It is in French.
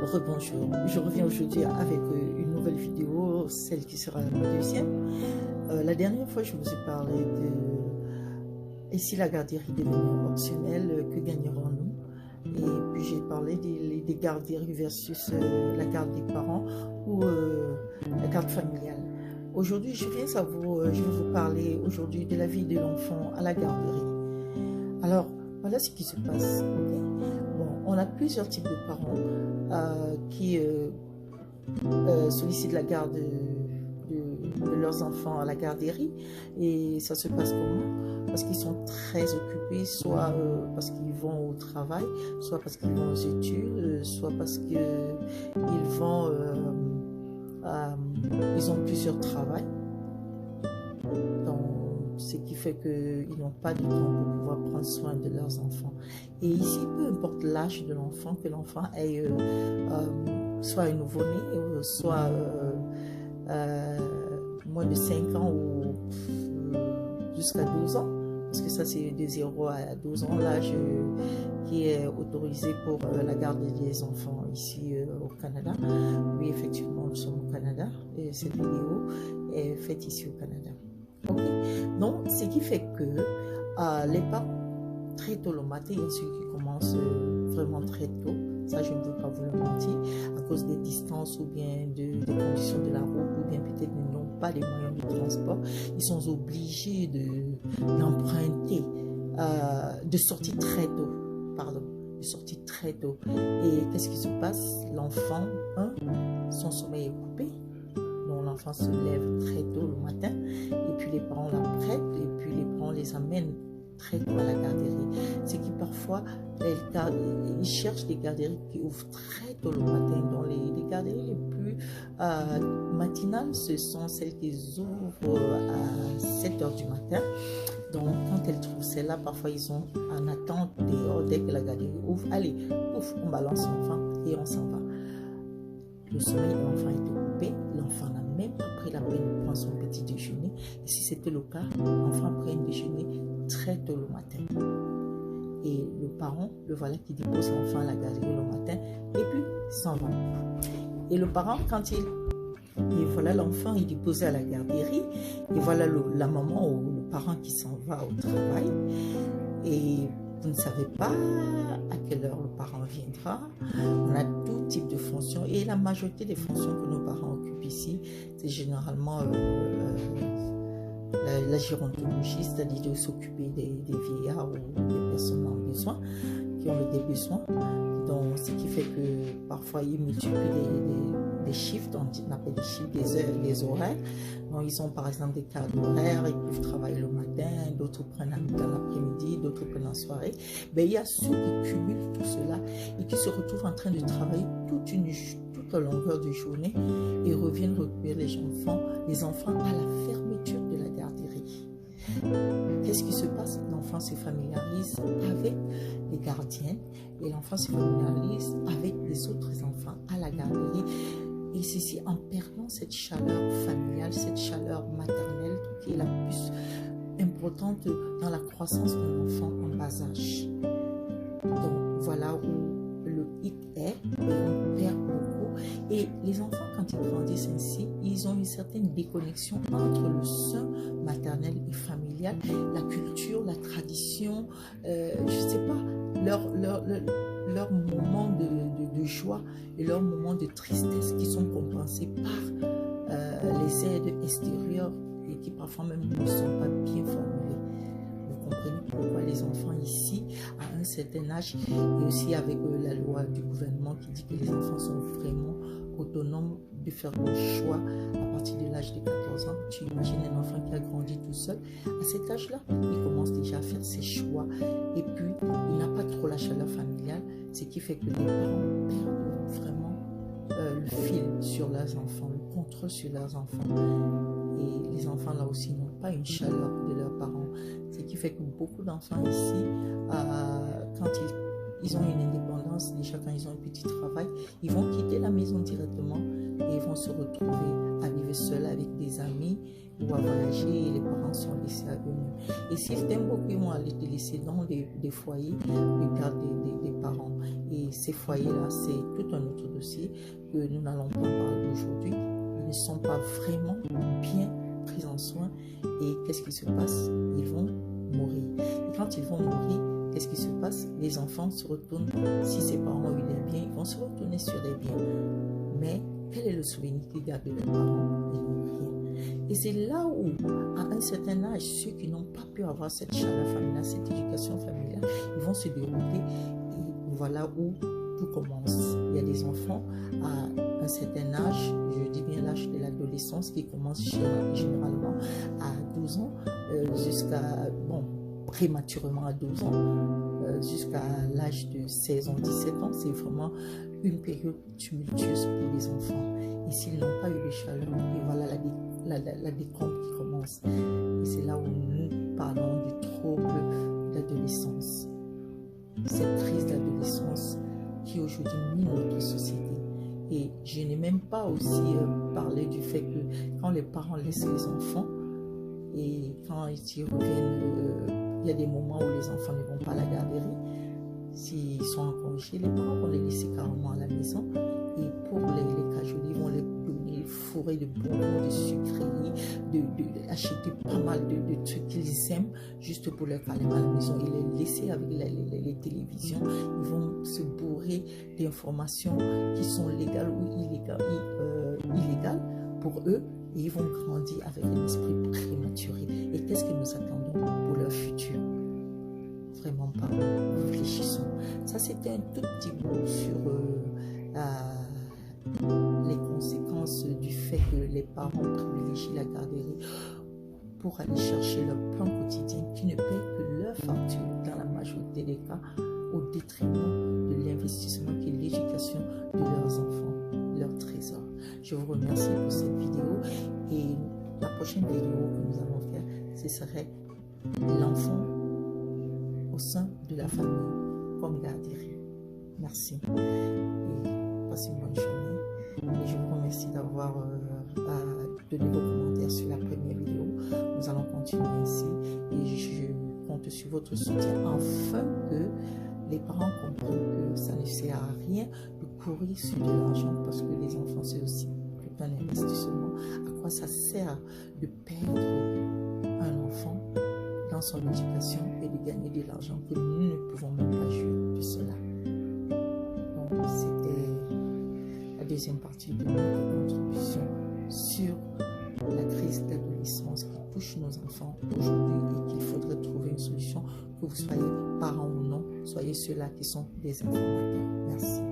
Rebonjour, je reviens aujourd'hui avec une nouvelle vidéo, celle qui sera la deuxième. La dernière fois, je vous ai parlé de « Et si la garderie devenait optionnelle, que gagnerons-nous » Et puis j'ai parlé des garderies versus la garde des parents ou la garde familiale. Aujourd'hui, je vais vous parler aujourd'hui de la vie de l'enfant à la garderie. Alors, voilà ce qui se passe. Okay? Bon, on a plusieurs types de parents qui sollicitent la garde de leurs enfants à la garderie. Et ça se passe comment? Parce qu'ils sont très occupés, soit parce qu'ils vont au travail, soit parce qu'ils vont aux études, soit parce qu'ils ils ont plusieurs travails. Donc, ce qui fait qu'ils n'ont pas de temps pour pouvoir prendre soin de leurs enfants. Et ici, peu importe l'âge de l'enfant, que l'enfant ait soit un nouveau-né, soit moins de 5 ans ou jusqu'à 12 ans, parce que ça c'est de 0 à 12 ans, l'âge qui est autorisé pour la garde des enfants ici au Canada. Oui, effectivement, nous sommes au Canada et cette vidéo est faite ici au Canada. Okay. Donc, ce qui fait que les parents, très tôt le matin, il y a ceux qui commencent vraiment très tôt, ça je ne veux pas vous le mentir, à cause des distances ou bien des conditions de la route, ou bien peut-être ils n'ont pas les moyens de transport, ils sont obligés d'emprunter, de sortir très tôt, de sortir très tôt. Et qu'est-ce qui se passe? L'enfant, son sommeil est coupé. L'enfant se lève très tôt le matin et puis les parents l'apprêtent et puis les parents les amènent très tôt à la garderie. C'est qui parfois ils cherchent des garderies qui ouvrent très tôt le matin. Donc les garderies les plus matinales, ce sont celles qui ouvrent à 7 h du matin. Donc quand elles trouvent celles-là, parfois ils sont en attente dès que la garderie ouvre. Allez, ouf, on balance l'enfant et on s'en va. Le sommeil de l'enfant est coupé, l'enfant n'a même pas pris la peine de prendre son petit déjeuner. Et si c'était le cas, l'enfant prend un déjeuner très tôt le matin. Et le parent, le voilà qui dépose l'enfant à la garderie le matin et puis s'en va. Et le parent, et voilà l'enfant, il est déposé à la garderie, et voilà la maman ou le parent qui s'en va au travail. Et vous ne savez pas à quelle heure le parent viendra. On a tout type de fonctions et la majorité des fonctions que nos parents occupent ici, c'est généralement la gérontologie, c'est-à-dire de s'occuper des vieillards ou des personnes en besoin, qui ont des besoins. Donc, ce qui fait que parfois ils multiplient des chiffres, donc on appelle des chiffres, des heures, des horaires. Donc, ils ont par exemple des cadres horaires, ils peuvent travailler le matin, d'autres prennent dans l'après-midi, d'autres prennent en soirée. Mais il y a ceux qui cumulent tout cela et qui se retrouvent en train de travailler toute la longueur de journée et reviennent recueillir les enfants à la fermeture de la garderie. Qu'est-ce qui se passe? L'enfant se familiarise avec les gardiennes et l'enfant se familiarise avec les autres enfants à la garderie. Et ceci en perdant cette chaleur familiale, cette chaleur maternelle qui est la plus importante dans la croissance d'un enfant en bas âge. Donc voilà où le hic est, et on perd beaucoup. Et les enfants, quand ils grandissent ainsi, ils ont une certaine déconnexion entre le sein maternel et familial, la culture, la tradition, je ne sais pas, leur moment de joie et leur moment de tristesse qui sont compensés par les aides extérieures et qui parfois même ne sont pas bien formulées. Vous comprenez pourquoi les enfants ici, à un certain âge, et aussi avec la loi du gouvernement qui dit que les enfants sont vraiment autonomes de faire le choix à partir de l'âge de 14 ans. Tu imagines un enfant qui a grandi tout seul. À cet âge-là, il commence déjà à faire ses choix. Et puis, il n'a pas trop la chaleur familiale, ce qui fait que les parents perdent vraiment le fil sur leurs enfants, le contrôle sur leurs enfants. Et les enfants, là aussi, n'ont pas une chaleur de leurs parents. Ce qui fait que beaucoup d'enfants ici, quand ils ont une indépendance, déjà quand ils ont un petit travail, ils vont quitter la maison directement et ils vont se retrouver à vivre seuls avec des amis ou à voyager et les parents sont laissés à eux-mêmes. Et s'ils t'aiment beaucoup, ils vont aller te laisser dans des foyers, le garde des parents. Et ces foyers-là, c'est tout un autre dossier que nous n'allons pas parler aujourd'hui. Ils ne sont pas vraiment bien pris en soin. Et qu'est-ce qui se passe? Ils vont mourir. Et quand ils vont mourir, qu'est-ce qui se passe? Les enfants se retournent, si ses parents ont eu des biens, ils vont se retourner sur des biens. Mais quel est le souvenir qu'ils gardent de leurs parents? Ils n'ont rien. Et c'est là où, à un certain âge, ceux qui n'ont pas pu avoir cette chaleur familiale, cette éducation familiale, ils vont se dérouler. Et voilà où tout commence. Il y a des enfants à un certain âge, je dis bien l'âge de l'adolescence, qui commence généralement à 12 ans, prématurément à 12 ans, jusqu'à l'âge de 16 ans, 17 ans. C'est vraiment une période tumultueuse pour les enfants. Et s'ils n'ont pas eu de chaleur, et voilà la décompte qui commence. Et c'est là où nous parlons du trouble d'adolescence. Cette crise d'adolescence qui aujourd'hui mine notre société. Et je n'ai même pas aussi parlé du fait que quand les parents laissent les enfants et quand ils reviennent, il y a des moments où les enfants ne vont pas à la garderie. S'ils sont en congé, les parents vont les laisser carrément à la maison. Et pour les cajoler, ils vont les donner, fourrer de bonbons, de sucreries, acheter pas mal de trucs qu'ils aiment juste pour les calmer à la maison et les laisser avec les télévisions. Ils vont se bourrer d'informations qui sont légales ou illégales pour eux et ils vont grandir avec un esprit prématuré. Et qu'est-ce que nous attendons pour leur futur? Vraiment pas. Réfléchissons. Ça, c'était un tout petit mot sur les conséquences du fait que les parents privilégient la garderie pour aller chercher leur plan quotidien qui ne paye que leur facture dans la majorité des cas au détriment de l'investissement qui est l'éducation de leurs enfants, leur trésor. Je vous remercie pour cette vidéo et la prochaine vidéo que nous allons faire, ce serait l'enfant au sein de la famille comme garderie. Merci et passez une bonne journée. Et je vous remercie d'avoir donné vos commentaires sur la première vidéo. Nous allons continuer ainsi et je compte sur votre soutien afin que les parents comprennent que ça ne sert à rien de courir sur de l'argent parce que les enfants c'est aussi tout un investissement. À quoi ça sert de perdre un enfant dans son éducation et de gagner de l'argent que nous ne pouvons même pas jouir de cela. Donc c'était la deuxième partie de notre contribution sur la crise d'adolescence qui touche nos enfants aujourd'hui et qu'il faudrait trouver une solution, que vous soyez parents ou non, soyez ceux-là qui sont des informateurs. Merci.